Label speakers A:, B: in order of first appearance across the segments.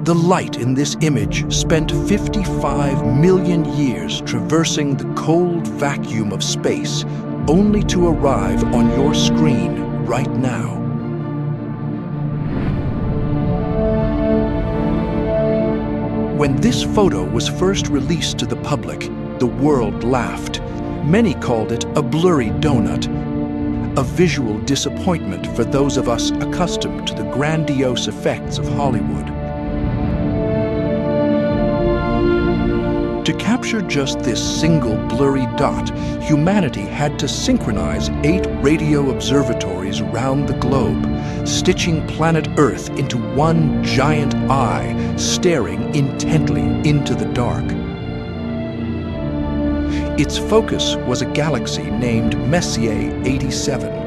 A: The light in this image spent 55 million years traversing the cold vacuum of space, only to arrive on your screen right now. When this photo was first released to the public, the world laughed. Many called it a blurry donut, a visual disappointment for those of us accustomed to the grandiose effects of Hollywood. To capture just this single blurry dot, humanity had to synchronize 8 radio observatories around the globe, stitching planet Earth into one giant eye, staring intently into the dark. Its focus was a galaxy named Messier 87.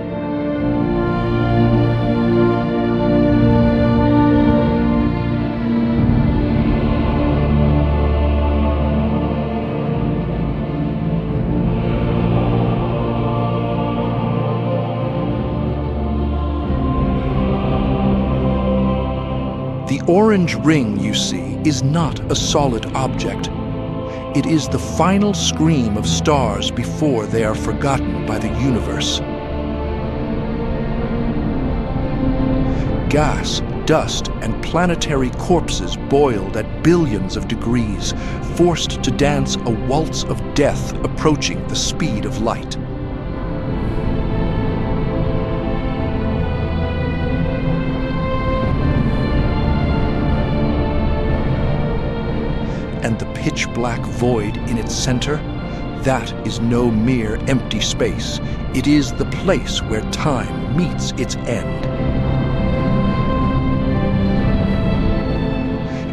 A: The orange ring you see is not a solid object. It is the final scream of stars before they are forgotten by the universe. Gas, dust, and planetary corpses boiled at billions of degrees, forced to dance a waltz of death approaching the speed of light. And the pitch-black void in its center, that is no mere empty space. It is the place where time meets its end.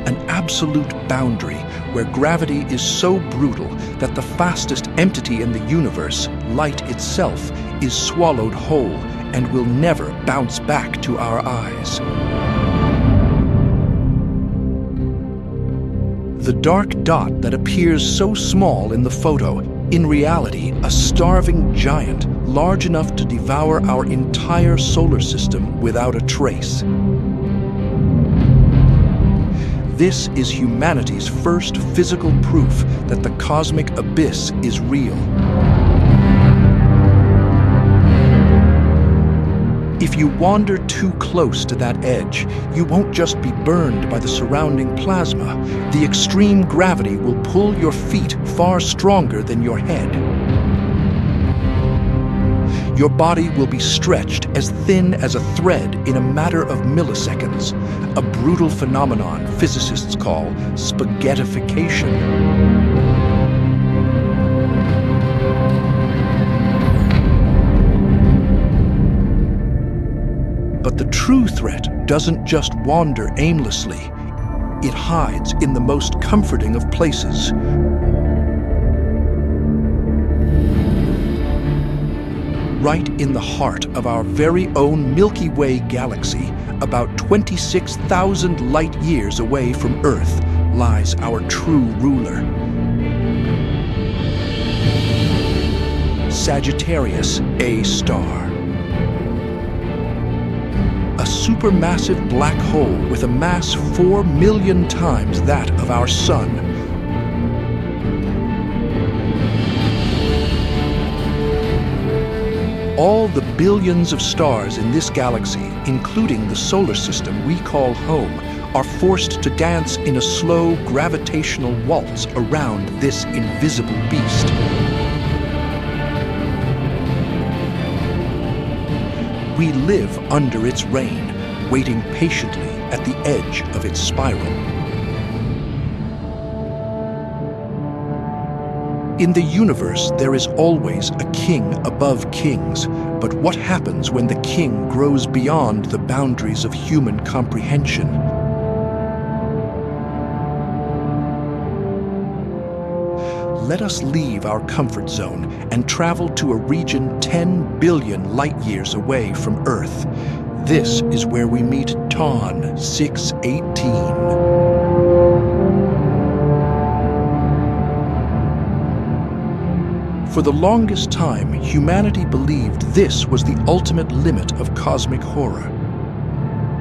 A: An absolute boundary where gravity is so brutal that the fastest entity in the universe, light itself, is swallowed whole and will never bounce back to our eyes. The dark dot that appears so small in the photo, in reality, a starving giant large enough to devour our entire solar system without a trace. This is humanity's first physical proof that the cosmic abyss is real. If you wander too close to that edge, you won't just be burned by the surrounding plasma. The extreme gravity will pull your feet far stronger than your head. Your body will be stretched as thin as a thread in a matter of milliseconds, a brutal phenomenon physicists call spaghettification. But the true threat doesn't just wander aimlessly. It hides in the most comforting of places. Right in the heart of our very own Milky Way galaxy, about 26,000 light years away from Earth, lies our true ruler. Sagittarius A star. A supermassive black hole with a mass 4 million times that of our Sun. All the billions of stars in this galaxy, including the solar system we call home, are forced to dance in a slow gravitational waltz around this invisible beast. We live under its reign, waiting patiently at the edge of its spiral. In the universe, there is always a king above kings, but what happens when the king grows beyond the boundaries of human comprehension? Let us leave our comfort zone and travel to a region 10 billion light years away from Earth. This is where we meet Tawn 618. For the longest time, humanity believed this was the ultimate limit of cosmic horror.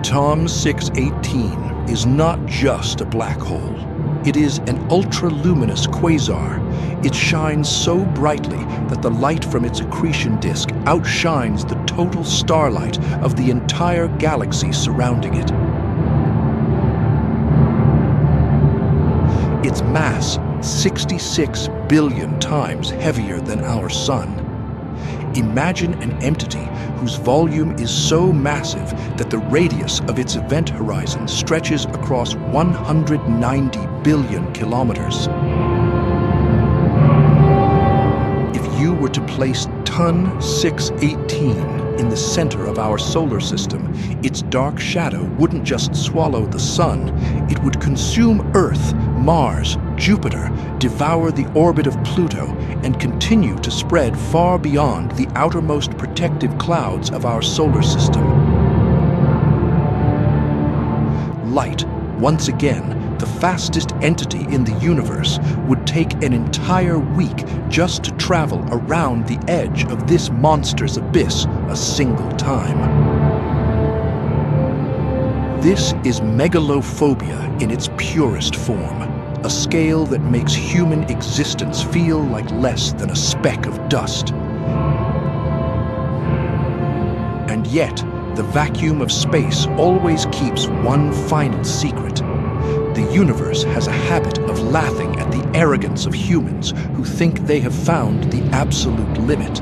A: TOM 618 is not just a black hole. It is an ultra-luminous quasar. It shines so brightly that the light from its accretion disk outshines the total starlight of the entire galaxy surrounding it. Its mass, 66 billion times heavier than our Sun. Imagine an entity whose volume is so massive that the radius of its event horizon stretches across 190 billion kilometers. If you were to place TOM 618 in the center of our solar system, its dark shadow wouldn't just swallow the Sun, it would consume Earth, Mars, Jupiter, devour the orbit of Pluto, and continue to spread far beyond the outermost protective clouds of our solar system. Light, once again, the fastest entity in the universe, would take an entire week just to travel around the edge of this monster's abyss a single time. This is megalophobia in its purest form, a scale that makes human existence feel like less than a speck of dust. And yet, the vacuum of space always keeps one final secret. The universe has a habit of laughing at the arrogance of humans who think they have found the absolute limit.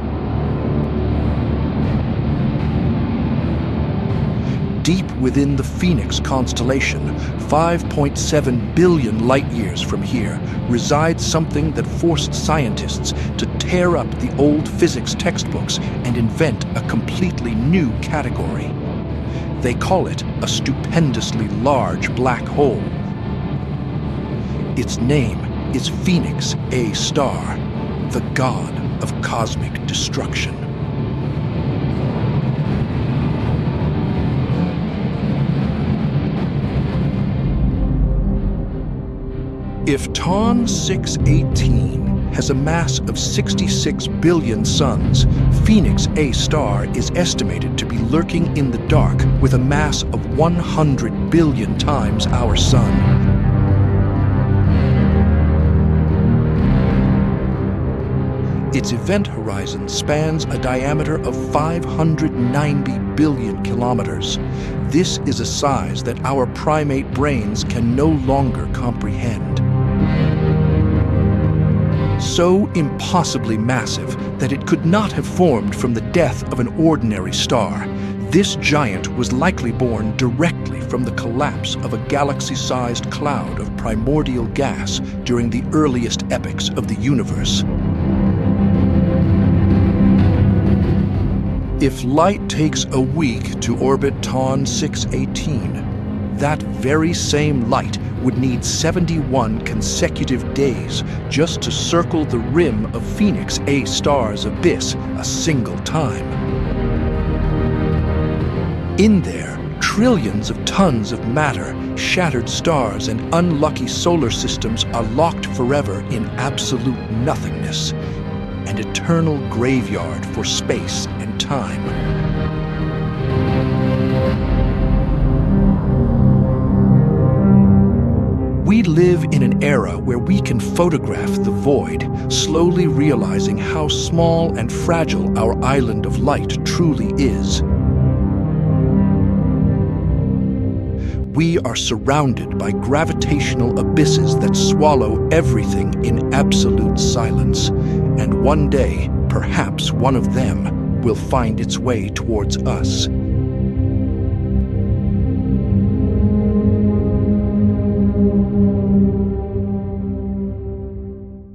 A: Deep within the Phoenix constellation, 5.7 billion light-years from here, resides something that forced scientists to tear up the old physics textbooks and invent a completely new category. They call it a stupendously large black hole. Its name is Phoenix A star, the god of cosmic destruction. If TOM 618 has a mass of 66 billion suns, Phoenix A star is estimated to be lurking in the dark with a mass of 100 billion times our Sun. Its event horizon spans a diameter of 590 billion kilometers. This is a size that our primate brains can no longer comprehend. So impossibly massive that it could not have formed from the death of an ordinary star. This giant was likely born directly from the collapse of a galaxy-sized cloud of primordial gas during the earliest epochs of the universe. If light takes a week to orbit TOM 618, that very same light would need 71 consecutive days just to circle the rim of Phoenix A star's abyss a single time. In there, trillions of tons of matter, shattered stars, and unlucky solar systems are locked forever in absolute nothingness, an eternal graveyard for space and time. We live in an era where we can photograph the void, slowly realizing how small and fragile our island of light truly is. We are surrounded by gravitational abysses that swallow everything in absolute silence, and one day, perhaps one of them will find its way towards us.